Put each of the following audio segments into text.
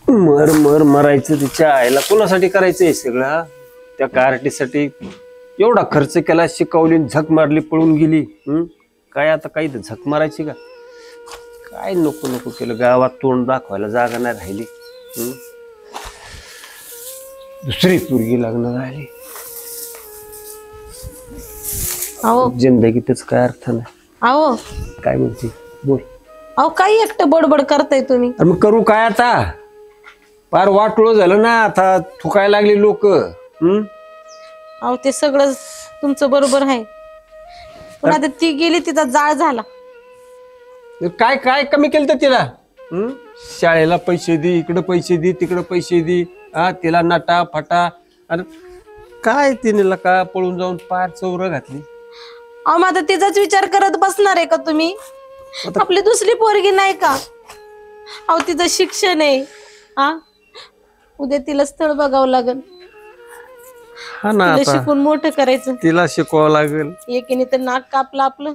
मर मर मरायचं तिच्या आईला कोणासाठी करायचंय सगळं? त्या कार्टीसाठी एवढा खर्च केला, शिकवली, झक मारली, पळून गेली. काय आता काही झक मारायची का? काय नको नको केलं, गावात तोंड दाखवायला जागा नाही राहिली. दुसरी पोरगी लग्न राहिली. जिंदगीतच काय अर्थ नाही. अहो काय म्हणते बोल. अहो काही एकटं बडबड करताय तुम्ही. मग करू काय आता? फार वाटोळ झालं ना, आता थुकायला लागली लोक. अहो ते सगळं तुमचं बरोबर आहे, पण आता ती गेली, तिचा जाळ झाला. काय काय कमी केलं तर तिला? शाळेला पैसे दे, इकडे पैसे दे, तिकडे पैसे दे, तिला नटा फटा. अरे काय तिने का पळून जाऊन पार चौर घातली. अहो मग आता तिचाच विचार करत बसणार आहे का तुम्ही? आपली दुसरी पोरगी नाही का? अहो तिचं शिक्षण आहे, उद्या तिला स्थळ बघावं लागेल. हा ना, तिला शिकून मोठं करायचं. तिला शिकवावं लागेल. एकीने तर नाक कापलं आपलं,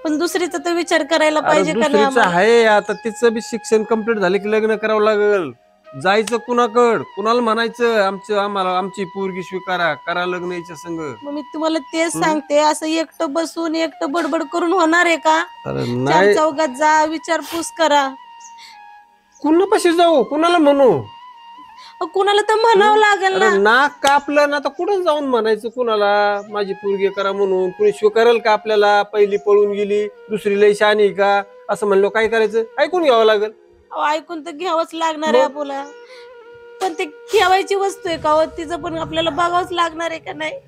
पण दुसरीचा तर विचार करायला पाहिजे का नाही? आहे आता तिचं बी शिक्षण कम्प्लीट झाले की लग्न करावं लागेल. जायचं कुणाकड, कुणाला म्हणायचं आम्हाला आमची पोरगी स्वीकारा, करा लग्न याच्या संग. मग मी तुम्हाला तेच सांगते, असं एकटं बसून एकटं बडबड करून होणार आहे का? नाही, चौकात जा, विचारपूस करा. कुणापाशी जाऊ, कुणाला म्हणू? कुणाला तर म्हणावं लागेल ना. नाक कापलं ना, तर कुठं जाऊन म्हणायचं कुणाला माझी पोरगी करा म्हणून? कुणी स्वीकारेल का आपल्याला? पहिली पळून गेली, दुसरी लई शहाणी का असं म्हणलो काय करायचं? ऐकून घ्यावं लागेल. ऐकून तर घ्यावंच लागणार आहे आपल्याला, पण ते ठेवायची वस्तू आहे का? तिचं पण आपल्याला बघावंच लागणार आहे का नाही?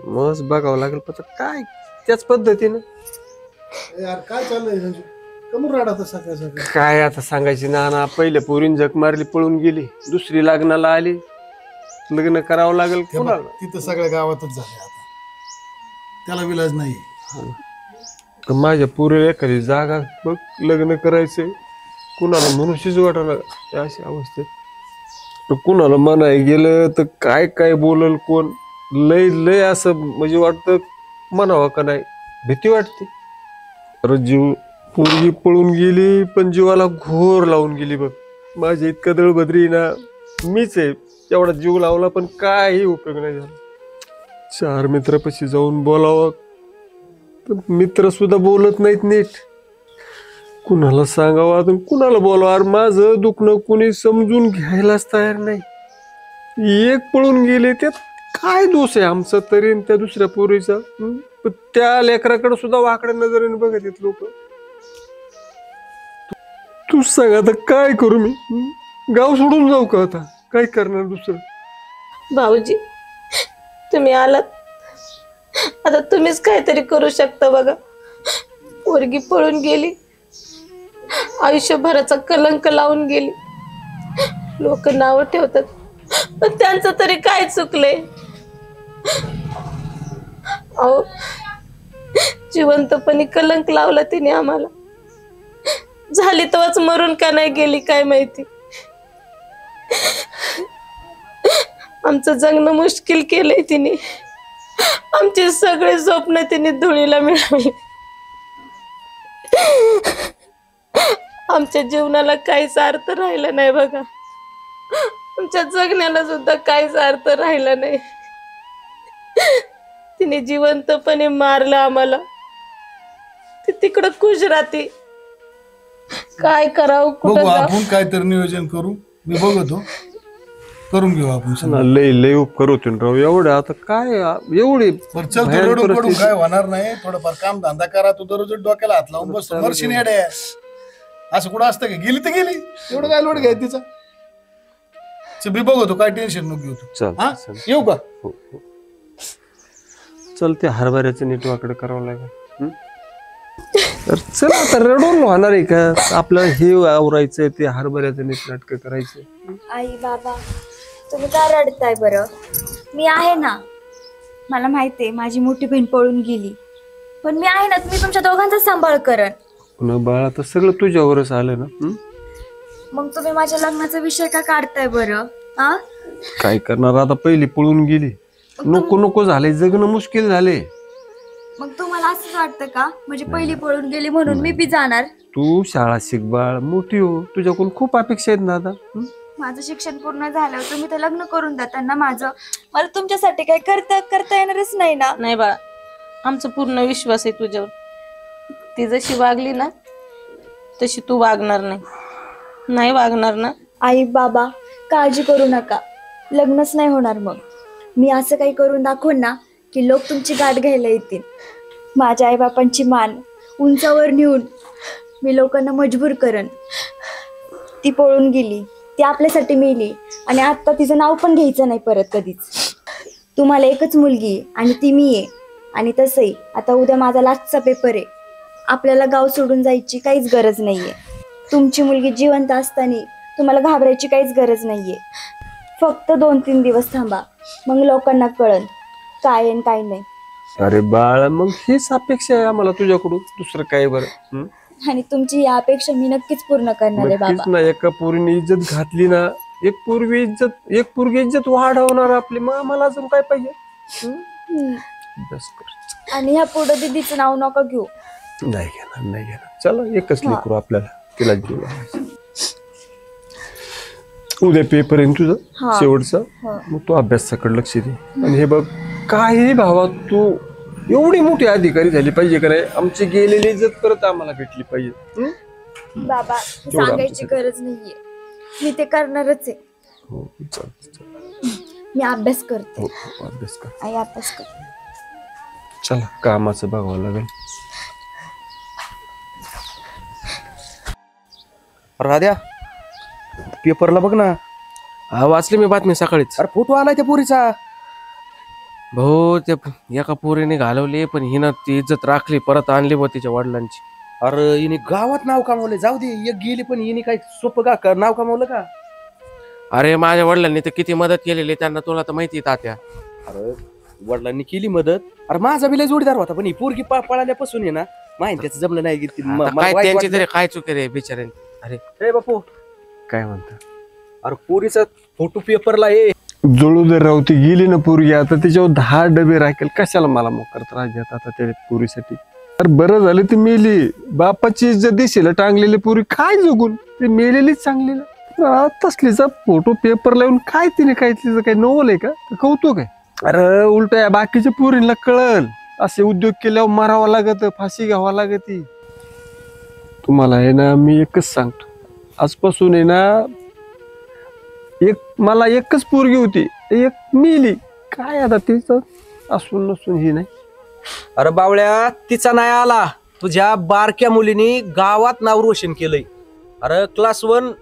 मस्त बघावं लागेल. पण काय त्याच पद्धतीनं काय चाललंय? काय आता सांगायची ना, पहिले पोरीन झक मारली, पळून गेली, दुसरी लग्नाला आली, लग्न करावं लागेल. तिथं सगळ्या गावातच झाले, आता त्याला विलाज नाही. माझ्या पोरीला एखादी जागा बघ, लग्न करायचंय. कुणाला म्हणूशीच वाटायला अशी अवस्थेत. कुणाला म्हणाय गेलं तर काय काय बोलल कोण? लय लय असं म्हणजे वाटतं म्हणावं का नाही, भीती वाटते. अरे जीव, पोरगी पळून गेली पण जीवाला घोर लावून गेली बघ. माझ्या इतका दळभद्री ना मीच आहे. एवढा जीव लावला पण काही उपयोग नाही झाला. 4 मित्रापाशी जाऊन बोलावं, मित्र सुद्धा बोलत नाहीत नीट. कुणाला सांगावं अजून कुणाला बोलावं? अरे माझं दुखणं कुणी समजून घ्यायलाच तयार नाही. एक पळून गेले, त्यात काय दोष आहे आमचा तरी त्या दुसऱ्या पोरीचा? त्या लेकराकडे सुद्धा वाकड्या नजरेने बघत येत लोक. तू सांग आता काय करू मी? गाव सोडून जाऊ का? आता काय करणार दुसरं? भाऊजी तुम्ही आलात, आता तुम्हीच काहीतरी करू शकता बघा. पोरगी पळून गेली, आयुष्यभराचा कलंक लावून गेली. लोक नाव ठेवतात, पण त्यांचं तरी काय चुकलंय? अहो जिवंतपणी कलंक लावला तिने आम्हाला. झाली तेव्हाच मरून का नाही गेली काय माहिती. आमचं जगणं मुश्किल केलंय तिने. आमचे सगळे स्वप्न तिने धुळीला मिळवले. आमच्या जीवनाला काहीच अर्थ राहिला नाही बघा. आमच्या जगण्याला सुद्धा काहीच अर्थ राहिला नाही. तिने जिवंतपणे मारलं आम्हाला. ती तिकडं खुश राहते. काय करावं, कुठं आपण काहीतरी नियोजन करू. मी बघतो, करून घेऊ आपण. लय लय उपकार होते राव एवढं. आता काय एवढी रडून काय होणार नाही. थोडंफार काम धंदा करा. तू दररोज डोक्याला हात लावून बस मर्शी येडे. असं कुठं असतं का? गेली तर गेली, एवढं काय लोड घ्याय तिचा. मी बघतो, काय टेन्शन नको घेऊ तू. चल येऊ का? चल ते हरभऱ्याचं नीट वाकडं करावं लागेल. तर चल आता रडून होणार आहे का? आपलं हे आवरायचं, ते हरभऱ्याचं नीट नाटक करायचं. आई बाबा तुम्ही का रडताय बरं? मी आहे ना. मला माहिती आहे माझी मोठी बहीण पळून गेली, पण मी आहे ना. तुम्ही तुमच्या दोघांचा सांभाळ करण. पुन्हा बाळा तर सगळं तुझ्यावरच आलं ना. मग तुम्ही माझ्या लग्नाचा विषय का काढताय बरं? काय करणार आता? पहिली पळून गेली, नको नको झाले, जगणं मुश्किल झाले. मग तुम्हाला असं असं वाटतं का म्हणजे पहिली पळून गेली म्हणून मी बी जाणार? तू शाळा शिक बाळ, मोठी हो, तुझ्याकडून खूप अपेक्षा आहेत ना आता. माझं शिक्षण पूर्ण झालं, तुम्ही तर लग्न करून देता ना माझं. मला तुमच्यासाठी काही करता येणारच नाही ना. नाही बाळा, आमचा पूर्ण विश्वास आहे तुझ्यावर. ती जशी वागली ना तशी तू वागणार नाही वागणार ना? आई बाबा काळजी करू नका, लग्नच नाही होणार मग. मी असं काही करून दाखवून ना की लोक तुमची गाठ घ्यायला येतील. माझ्या आईबापांची मान उंचावर नेऊन मी लोकांना मजबूर करन. ती पळून गेली, ती आपल्यासाठी मेली आणि आता तिचं नाव पण घ्यायचं नाही परत कधीच. तुम्हाला एकच मुलगी आहे आणि ती मी आहे. आणि तसंही आता उद्या माझा लास्टचा पेपर आहे. आपल्याला गाव सोडून जायची काहीच गरज नाहीये. तुमची मुलगी जिवंत असताना तुम्हाला घाबरायची काहीच गरज नाहीये. फक्त 2-3 दिवस थांबा, मग लोकांना कळन काय आणि काय नाही. अरे बाळ, मग हीच अपेक्षा आहे आम्हाला तुझ्याकडून, दुसरं काय बरं. आणि तुमची या अपेक्षा मी नक्कीच पूर्ण करणार आहे नक्कीच बाबा. ना. एका पोरीने इज्जत घातली ना, एक पोरगी इज्जत वाढवणार आपली. मग आम्हाला अजून काय पाहिजे? बस कर. आणि ह्या पुढे दीदीचं नाव नका घेऊ. नाही घेणार. चला, एकच लेकरू आपल्याला, तिला जीव लावायचा. उद्या पेपर आहे तुझं हा. शेवटचा. मग तू अभ्यासाकडे लक्ष दे. आणि हे बघ, काही भावा, तू एवढी मोठी अधिकारी झाली पाहिजे का नाही, आमची गेलेली इज्जत परत आम्हाला भेटली पाहिजे. बाबा सांगायची गरज नाहीये, मी ते करणारच आहे. हो, चालतं. मी अभ्यास करते. हो, अभ्यास कर. आई अभ्यास करते. चला, कामाचं बघावं लागेल. राध्या, पेपरला बघ ना. हा, वाचली मी बातमी सकाळीच. अरे फोटो आलाय त्या पोरीचा. भाऊ, ते एका पोरीने घालवली, पण हिनं ती इज्जत राखली, परत आणली बा तिच्या वडिलांची. अरे हिने गावात नाव कमावले. जाऊ दे, एक गेली पण हिने काय सोपं का नाव कमावलं का? अरे माझ्या वडिलांनी तर किती मदत केलेली त्यांना, तुला तर माहिती आहे तात्या. अरे वडिलांनी केली मदत. अरे माझा बी लय जोडीदार होता, पण ही पोरगी पळाल्यापासून आहे ना, माहिती त्याचं जमलं नाही. आता काय त्यांची तरी काय चुके रे बिचारे. अरे बापू, काय म्हणता? अरे पोरीचा फोटो पेपरला आहे. जुळू दे राव, ती गेली ना पोरगी, आता त्याच्यावर 10 डबे राखेल. कशाला मला मोकार त्रास देत आता त्या पोरीसाठी? अरे बरं झालं ती मेली. बापाची इज्जत दिसेल टांगलेली पोरी काय जगून, ती मेलेलीच चांगली ना. तसलीचा फोटो पेपर लावून काय तिने, काय तिचं काय नवल आहे का, कौतुक आहे? अरे उलट या बाकीच्या पोरींना कळल, असे उद्योग केल्यावर मारावं लागत, फाशी घ्यावं लागत. तुम्हाला आहे ना, मी एकच सांगतो, आजपासून आहे ना, मला एकच पोरगी होती, एक मेली. काय आता तिचं असून नसून ही नाही. अरे बावळ्या, तिचा नाही आला, तुझ्या बारक्या मुलीने गावात नाव रोशन केलंय. अरे क्लास 1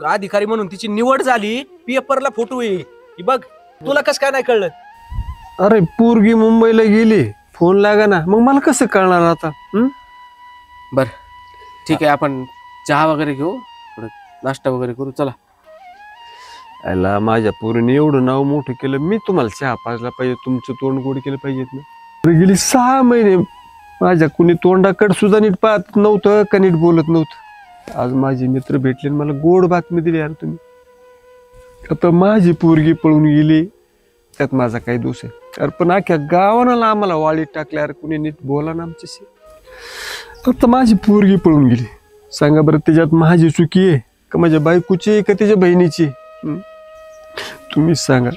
अधिकारी म्हणून तिची निवड झाली. पेपरला फोटो आहे की बघ. तुला कसं काय नाही कळलं? अरे पोरगी मुंबईला गेली, फोन लागा ना, मग मला कसं कळणार आता? बर ठीक आहे, आपण चहा वगैरे घेऊ, थोडं नाश्ता वगैरे करू. चला. याला माझ्या पोरीने एवढं नाव मोठं केलं, मी तुम्हाला चहा पाजला पाहिजे, तुमचं तोंड गोड केलं पाहिजेत ना. गेली 6 महिने माझ्या कुणी तोंडाकडे सुद्धा नीट पाहत नव्हतं का नीट बोलत नव्हतं. आज माझे मित्र भेटले, मला गोड बातमी दिली यार तुम्ही. आता माझी पोरगी पळून गेली, त्यात माझा काही दोष आहे? अरे पण अख्ख्या गावाला आम्हाला वाळीत टाकल्या, अरे कुणी नीट बोला ना आमच्याशी. आता माझी पोरगी पळून गेली, सांगा बरं, त्याच्यात माझी चुकी आहे का माझ्या बायकोची आहे का त्याच्या बहिणीची? तुम्हीच सांगा.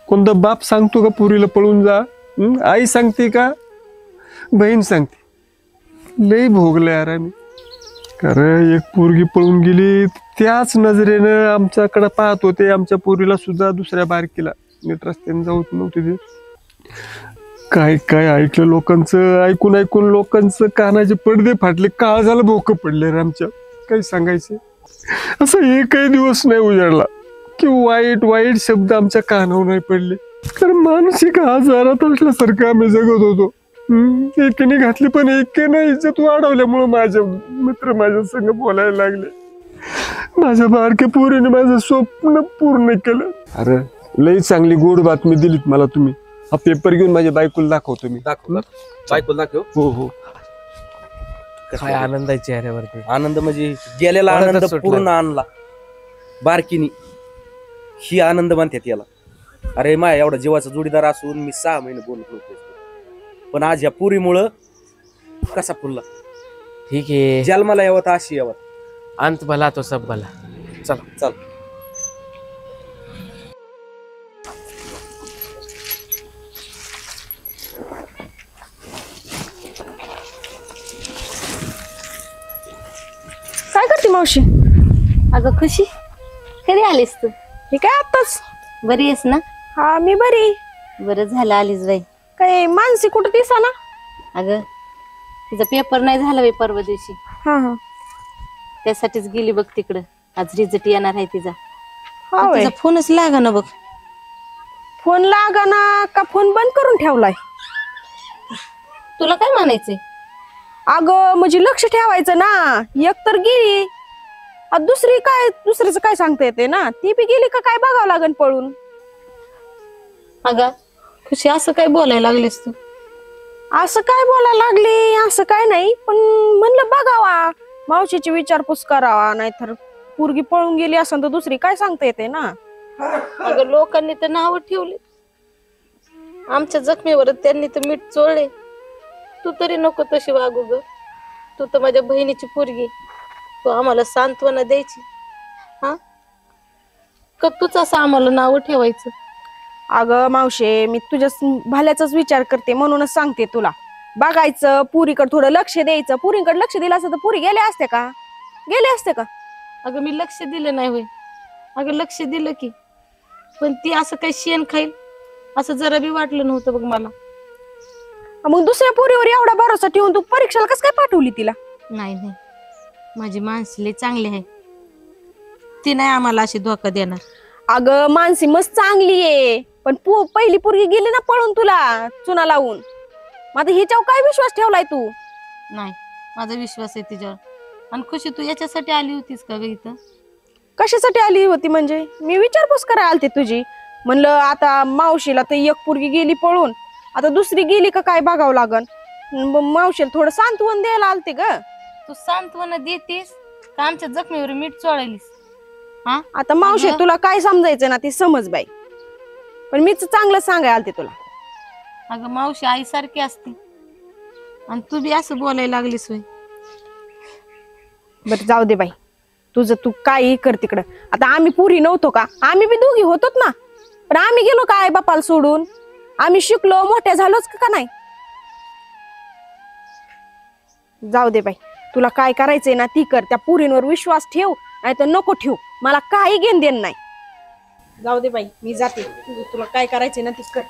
कोणता बाप सांगतो का पोरीला पळून जा? आई सांगते का बहीण सांगते? लई भोगले यार आम्ही. कारण एक पोरगी पळून गेली, त्याच नजरेनं आमच्याकडे पाहत होते. आमच्या पोरीला सुद्धा दुसऱ्या बारकीला नीट रस्त्याने जाऊ नव्हते देत. काय काय ऐकलं लोकांचं, ऐकून लोकांचं कानाचे पडदे फाटले, काळ झालं, भोकं पडले रे आमच्या. काही सांगायचे असं एकही दिवस नाही उजाडला की वाईट शब्द आमच्या कानावर नाही पडले. कारण मानसिक आजारात असल्यासारखं आम्ही जगत होतो. एकीने घातली, पण एकीने इज्जत वाढवल्यामुळे माझे मित्र माझ्या संग बोलायला लागले. माझ्या बारक्या पोरीने माझं स्वप्न पूर्ण केलं. अरे लई चांगली गोड बातमी दिलीत मला तुम्ही. हा पेपर घेऊन माझ्या बायकोला दाखवतो मी. दाखव बायकोला दाखव. हो हो. काय आनंद आहे चेहऱ्यावरती. आनंद म्हणजे गेलेला आनंदच आनंद सुटला. पूर्ण आणला बारकीनी. ही आनंद म्हणतात याला. अरे माया एवढा जीवाचा जोडीदार असून मी 6 महिने बोलत नव्हतो, पण आज या पुरीमुळं कसा फुलला. ठीक आहे, जन्माला यावत अशी यावत. अंत भला तो सब भला. चल चल. काय करते मावशी? अगं खुशी, कधी आलीस तू? हे काय आताच? बरी आहेस ना? हा मी बरी. बरं झालं आलीस बाई. काय मानसी कुठं दिसा ना? अगं तिचा पेपर नाही झाला बाई परवा दिवशी, हा हा त्यासाठीच गेली बघ तिकडं. आज रिझल्ट येणार आहे तिचा. हा पण होय. तिचा फोनच लागा ना बघ. फोन लागा ना का फोन बंद करून ठेवलाय? तुला काय म्हणायचंय? अगं म्हणजे लक्ष ठेवायचं ना. एक तर गेली, दुसरी काय, दुसरीचं काय सांगता येते ना. ती बी गेली का काय बघावं लागन पळून. अगं खुशी, असं काय बोलायला लागलीस तू? असं काय बोलायला लागली? असं काय नाही, पण म्हणलं बघावा, मावशीची विचारपूस करावा. नाहीतर पोरगी पळून गेली असेल तर दुसरी काय सांगता येते ना. अगं लोकांनी तर नाव ठेवले, आमच्या जखमीवर त्यांनी तर मीठ चोळले. तू तरी नको तशी वागू ग. तू तर माझ्या बहिणीची पोरगी, तू आम्हाला सांत्वना द्यायची. हा का तूच असं आम्हाला नाव ठेवायचं? अगं मावशे, मी तुझ्या भल्याचाच विचार करते म्हणूनच सांगते तुला. बघायचं, पुरीकडे थोडं लक्ष द्यायचं. पुरीकडे लक्ष दिलं असतं तर पुरी गेले असते का? गेले असते का? अगं मी लक्ष दिलं नाही होय. अगं लक्ष दिलं की, पण ती असं काही शेण खाईल असं जरा बी वाटलं नव्हतं बघ मला. मग दुसऱ्या पुरीवर एवढा भरोसा ठेवून तू परीक्षेला कसं काय पाठवली तिला? नाही नाही, माझी माणसं लई चांगली आहे, ती नाही आम्हाला अशी धोका देणार. अगं मानसी मस्त चांगली आहे, पण पहिली पोरगी गेली ना पळून तुला चुना लावून. मग आता हिच्यावर काय विश्वास ठेवलाय तू? नाही, माझा विश्वास आहे तिच्यावर. आणि खुशी, तू याच्यासाठी आली होतीस का ग इथं? कशासाठी आली होती म्हणजे? मी विचारपूस करायला आलते तुझी. म्हणलं आता मावशीला तर एक पोरगी गेली पळून, आता दुसरी गेली का काय बघावं लागन. मावशीला थोडं सांत्वन द्यायला आलते ग. तू सांत्वना देतेस का आमच्या जखमीवर मीठ चोळायलीस? हा आता मावशी अगं. तुला काय समजायचं ना ती समज बाई, पण मीच चांगलं सांगाय आलते तुला. अगं मावशी आई सारखी असते, आणि तू बी असं बोलायला लागलीस होय. बरं जाऊ दे बाई, तुझं तू काही कर तिकडं. आता आम्ही पुरी नव्हतो का? आम्ही बी दोघी होतोच ना. पण आम्ही गेलो का आई बापाला सोडून? आम्ही शिकलो, मोठ्या झालोच का नाही? जाऊ दे बाई, तुला काय करायचंय ना ती कर. त्या पुरींवर विश्वास ठेव, नाही तर नको ठेव. मला काही घेण देण नाही. जाऊ दे बाई, मी जाते. तुला काय करायचंय ना ती कर.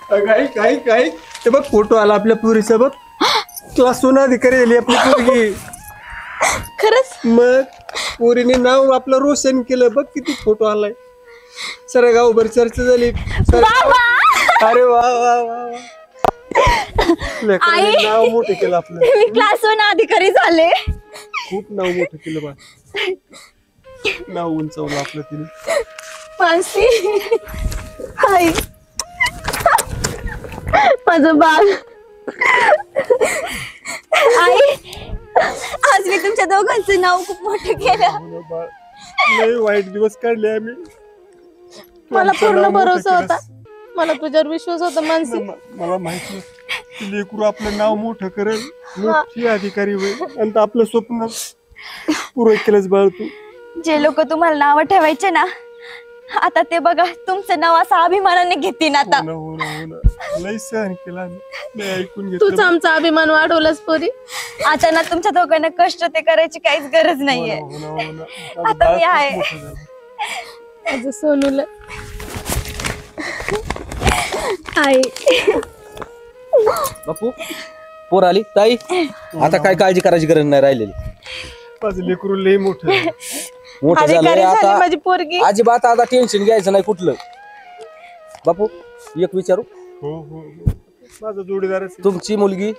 काय ते बघ, फोटो आला आपल्या पुरीचा बघ. क्लास 1 अधिकारी आली आपली पोरगी. खरंच? मग पोरीने नाव आपलं रोशन केलं बघ. किती फोटो आलाय, सर गावभर चर्चा झाली. अरे वा वा वा वा, लेकराने नाव मोठं केलं आपलं. मी क्लास 1 अधिकारी झाले. खूप नाव मोठं केलं बा, नाव उंचावलं आपलं तिने. मानसी, आई, माझं बाळ. आई, आज मी तुमच्या दोघांचं नाव खूप मोठं केलं. लय वाईट दिवस काढले आम्ही. मला आमचं पूर्ण नाव मोठं भरोसा केलंस. होता, मला तुझ्यावर विश्वास होता मानसी. मला माहिती की लेकरू आपलं नाव मोठं करेल, मोठी अधिकारी होईल, आणि आपलं स्वप्न पूर्ण केलंच बाळ तू. जे लोक तुम्हाला नाव ठेवायचे ना, आता ते बघा तुमचं नाव असं अभिमानाने घेतील. आता हो ना, लय सहन केला आम्ही, लय ऐकून तूच घेतलं. आमचा अभिमान वाढवलास पोरी. आता ना तुमच्या दोघांना कष्ट ते करायची काहीच गरज नाहीये. हो ना. आता मी आहे. मोठं झालं. माझं सोनूला. आई, बापू पोर आली ताई, आता काय काळजी करायची गरज नाही राहिलेली. माझं लेकरू लय मोठं झालं. मोठं अधिकारी झालंय झाली आता, माझी पोरगी. अजिबात आता टेन्शन घ्यायचं नाही कुठलं. बापू एक विचारू, हो. माझा जोडीदारच आहे. तुमची मुलगी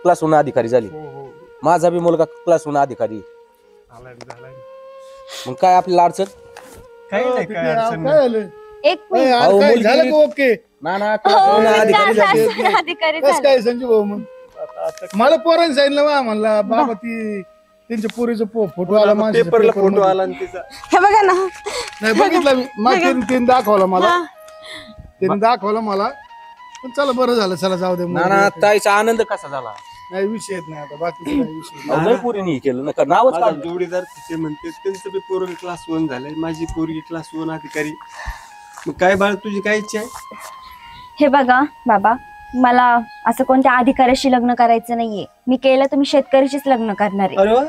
क्लास 1 अधिकारी झाली, हो. माझा बी मुलगा क्लास 1 अधिकारी. झालाय. मग काय आपल्याला अडचण? काय नाही, काय अडचण काय नाही. झालं? एक ए, यार, अहो, काय मुलगी- झालं का ओके? ना ना हो, class 1 अधिकारी क्लास झाली. अधिकारी कस झाले. काय संजू भाऊ? मग मला पोरांनी सांगितलं बा, म्हणला बाबा ती त्यांच्या पोरीचा फोटो आला माझ्या पेपरला फोटो पेपरमध्ये. आला आणि तिचा. हे बघा ना, नाही बघितलं मी. मग तिने दाखवला मला, तिने दाखवला मला. पण चला बरं झालं, चला जाऊ दे. नाना ताईचा आनंद कसा झाला? नाही विषय येत नाही आता, बाकी काही विषय नाही. अहो, लय पोरींनी हे केलं ना, नावच माझा काढलं. जोडीदार तिचे म्हणते त्यांचं बी पोरगी क्लास 1 झालंय, माझी पोरगी क्लास 1 अधिकारी. मग काय बाळ तुझी काय इच्छा आहे? हे बघा बाबा, मला असं कोणत्या अधिकाऱ्याशी लग्न करायचं नाहीये. मी केलं तर मी शेतकऱ्याशीच लग्न करणार आहे. अरे वा,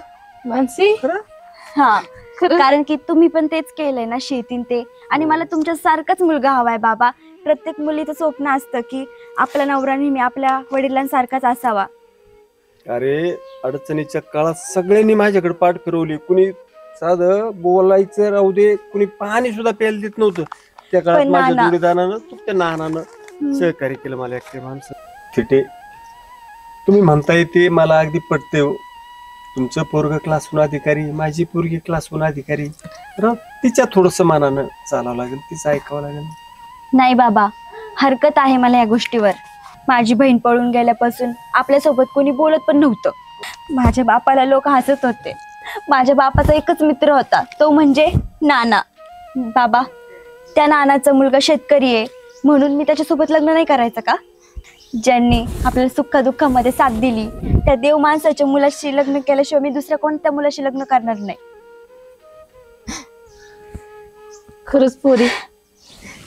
मानसी हा, खरं? कारण की तुम्ही पण तेच केलंय ना, शेतीन ते. आणि मला तुमच्या सारखाच मुलगा हवाय बाबा. प्रत्येक मुलीचं स्वप्न असतं की आपला नवरा नेहमी आपल्या वडिलांसारखाच असावा. अरे अडचणीच्या काळात सगळ्यांनी माझ्याकडे पाठ फिरवली. कुणी साधं बोलायचं राहू दे, कुणी पाणी सुद्धा प्यायला देत नव्हतं. त्या काळात पण माझ्या नाना- जोडीदारानं त्या नानानं सहकार्य केलं मला. एकटे माणसं थिटे तुम्ही म्हणताय ते मला अगदी पटते हो. तुमचं पोरग क्लास 1 अधिकारी, माझी पोरगी क्लास 1 अधिकारी. तर तिच्या थोडस मानानं चालावं लागेल, तिचं ऐकावं लागेल. नाही बाबा, हरकत आहे मला या गोष्टीवर. माझी बहीण पळून गेल्यापासून आपल्यासोबत कोणी बोलत पण नव्हतं. माझ्या बापाला लोक हसत होते. माझ्या बापाचा एकच मित्र होता, तो म्हणजे नाना. बाबा, त्या नानाचा मुलगा शेतकरी आहे म्हणून मी त्याच्यासोबत लग्न नाही करायचं का? ज्यांनी आपल्याला सुखदुःखामध्ये साथ दिली त्या देव माणसाच्या मुलाशी लग्न केल्याशिवाय मी दुसऱ्या कोणत्या मुलाशी लग्न करणार नाही. खरंच पोरी,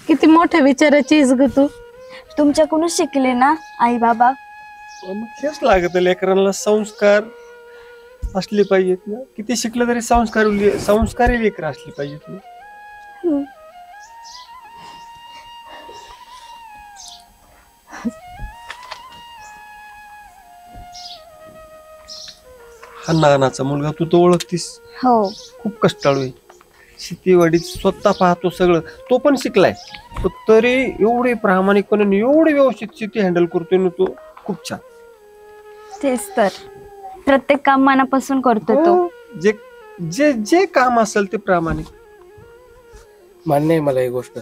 किती मोठ्या विचाराची आहेस ग तू. तुमच्याकडूनच शिकले ना आई बाबा. मग हेच लागत लेकरांना, संस्कार असले पाहिजेत ना. किती शिकलं तरी संस्कारी लेकर असली पाहिजेत ना. हा नानाचा मुलगा तू तो ओळखतीस, हो, खूप कष्टाळू आहे. शेतीवाडीत स्वतः पाहतो सगळं. तो पण शिकलाय, पण तरी एवढे प्रामाणिकपणे एवढी व्यवस्थित शेती हँडल करतोय ना तो. खूप छान. तेच तर, प्रत्येक काम मनापासून करतो तो. जे जे जे काम असेल ते प्रामाणिक. मान्य आहे मला ही गोष्ट.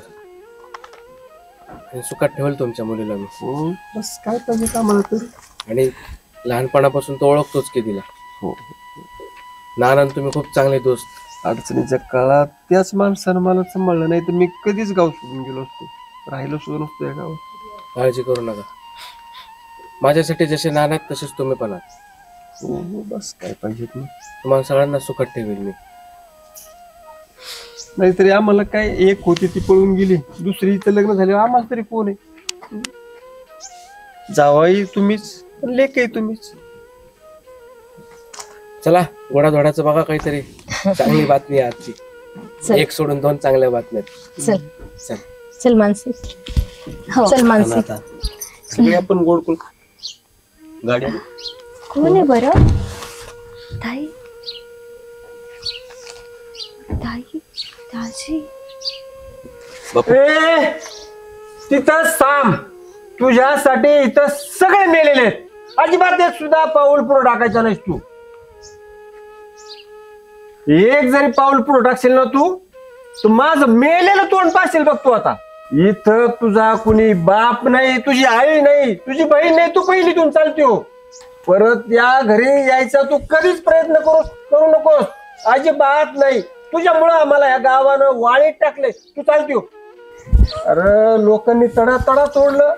आणि सुखात ठेवल तुमच्या मुलीला मी. बस काय पाहिजे का मला तरी. आणि लहानपणापासून तो ओळखतोच की तिला. हो, नाना तुम्ही खूप चांगले दोस्त. अडचणीच्या काळात त्याच माणसानं मला सांभाळलं, नाही तर मी कधीच गाव सोडून गेलो असतो, राहिलो सुद्धा नसतो या गावात. काळजी करू नका. माझ्यासाठी जसे नाना आहेत तसेच तुम्ही पण आहात. बस काय पाहिजे तुम्ही. तुम्हाला सगळ्यांना सुखात ठेवेल मी. नाहीतरी आम्हाला काय, एक होती ती पळून गेली, दुसरीचं लग्न झालं, आम्हाला तरी कोण आहे. जावाई तुम्हीच, लेक आहे तुम्हीच. चला घोडाधोडाचं बघा काहीतरी. चांगली बातमी आहे आजची. चल. एक सोडून 2 चांगल्या बातम्या आहेत. चल चल चल मानसी, हो. चल मानसी. आता सगळे आपण गोड गाडी. कोण आहे बरं? ताई, ताई, दाजी. तिथं थांब. तुझ्यासाठी इथं सगळे मेलेले आहेत. अजिबात एक सुद्धा पाऊल पुढे टाकायचा नाहीस तू. एक जरी पाऊल पुढे टाकशील ना तू, तर माझं मेलेलं तोंड पाशील बघ तू. आता इथं तुझा कुणी बाप नाही, तुझी आई नाही, तुझी बहीण नाही. तू पहिलीतून चालते हो. परत या घरी यायचा तू कधीच प्रयत्न करू नकोस. अजिबात नाही. तुझ्यामुळं आम्हाला या गावानं वाळीत टाकले. तू चालते हो. अरे लोकांनी तडा तडा तोडलं.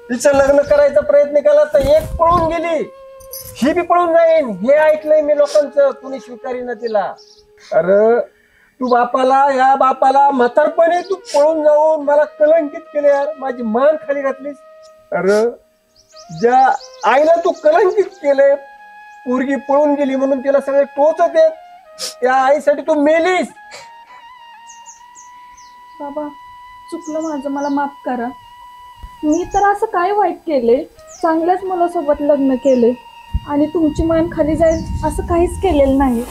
तिचं लग्न करायचा प्रयत्न केला तर एक पळून गेली, ही बी पळून जाईन. हे ऐकलंय मी लोकांचं, कुणी स्वीकारीना तिला. अरे तू या बापाला म्हातारपणे तू पळून जाऊन मला कलंकित केले यार. माझी मान खाली घातलीस. अरे ज्या आईला तू कलंकित केलंय, पोरगी पळून गेली म्हणून तिला सगळे टोचत आहेत, त्या आईसाठी तू मेलीस. बाबा, चुकलं माझं, मला माफ करा. मी तर असं काय वाईट केले? चांगल्याच मुलासोबत लग्न केले आणि तुमची मान खाली जाईल असं काहीच केलेलं नाही.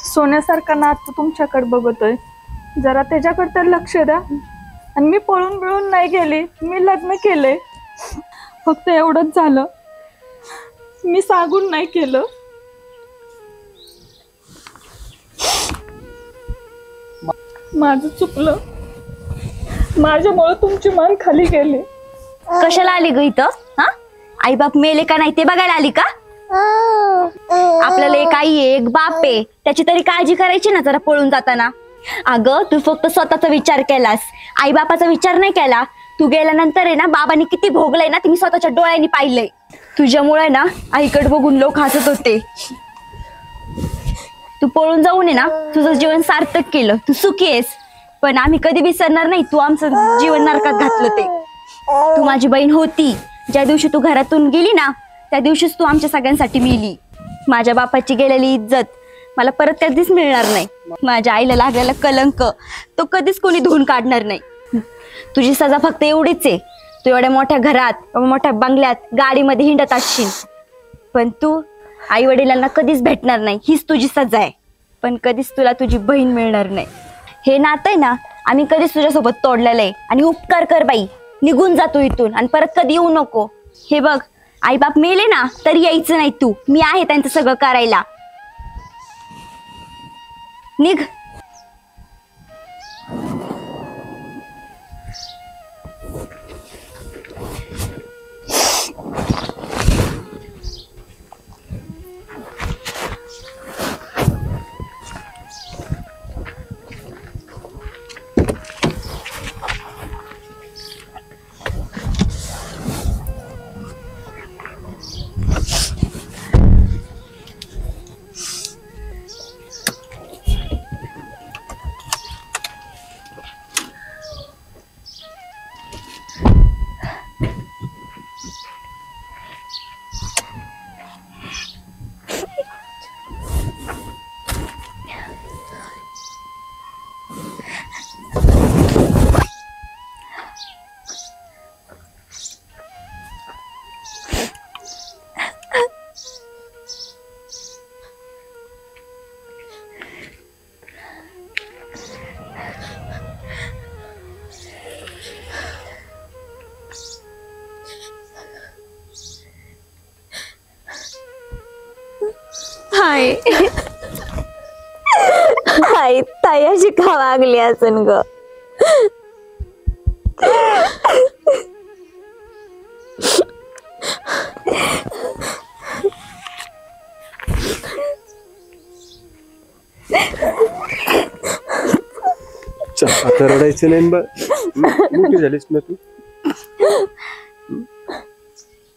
सोन्यासारखा नात तर तुमच्याकडे बघतोय, जरा त्याच्याकडे तर लक्ष द्या. आणि मी पळून बिळून नाही गेली, मी लग्न केले. फक्त एवढंच झालं, मी सांगून नाही केलं. माझं चुकलं, माझ्यामुळे तुमची मान खाली गेली. कशाला आली ग इथं? हा, आई बाप मेले का नाही ते बघायला आली का? आपल्याला एक आई आहे, एक बाप आहे, त्याची तरी काळजी करायची ना जरा पळून जाताना. अगं तू फक्त स्वतःचा विचार केलास, आई बापाचा विचार नाही केला. तू गेल्यानंतर आहे ना बाबांनी किती भोगलंय ना ते मी स्वतःच्या डोळ्यांनी पाहिलंय. तुझ्यामुळे ना आईकडे बघून लोक हसत होते. तू पळून जाऊन आहे ना तुझं जीवन सार्थक केलं, तू सुखी आहेस. पण आम्ही कधी विसरणार नाही तू आमचं जीवन नरकात घातलं ते. तू माझी बहीण होती. ज्या दिवशी तू घरातून गेली ना त्या दिवशीच तू आमच्या सगळ्यांसाठी मिली. माझ्या बापाची गेलेली इज्जत मला परत कधीच मिळणार नाही. माझ्या आईला लागलेला कलंक तो कधीच कोणी धुवून काढणार नाही. तुझी सजा फक्त एवढीच आहे, तू एवढ्या मोठ्या घरात मोठ्या बंगल्यात गाडीमध्ये हिंडत असशील पण तू आई वडिलांना कधीच भेटणार नाही, हीच तुझी सजा आहे. पण कधीच तुला तुझी बहीण मिळणार नाही. हे नातं आहे ना आम्ही कधीच तुझ्यासोबत तोडलेलं आहे. आणि उपकार कर बाई, निघून जातो इथून आणि परत कधी येऊ नको. हे बघ आई बाप मेले ना तरी यायचं नाही तू, मी आहे त्यांचं सगळं करायला. निघ. हाय हाय ताई अशी का वागली असन ग. आता रडायचं नाही बा, मोठी झालीस ना तू.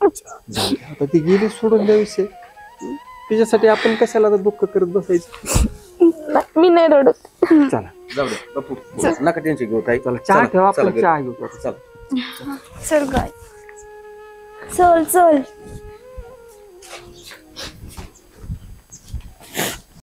आता ती गेली सोडून द्या विषय. तिच्यासाठी आपण कशाला आता दुःख करत बसायचं. मी नाही रडत. चला जाऊ दे बापू, नका टेन्शन घेऊ ताई. चला चहा ठेवा, आपण चला, चहा घेऊ. चला. चल गाय चल चल.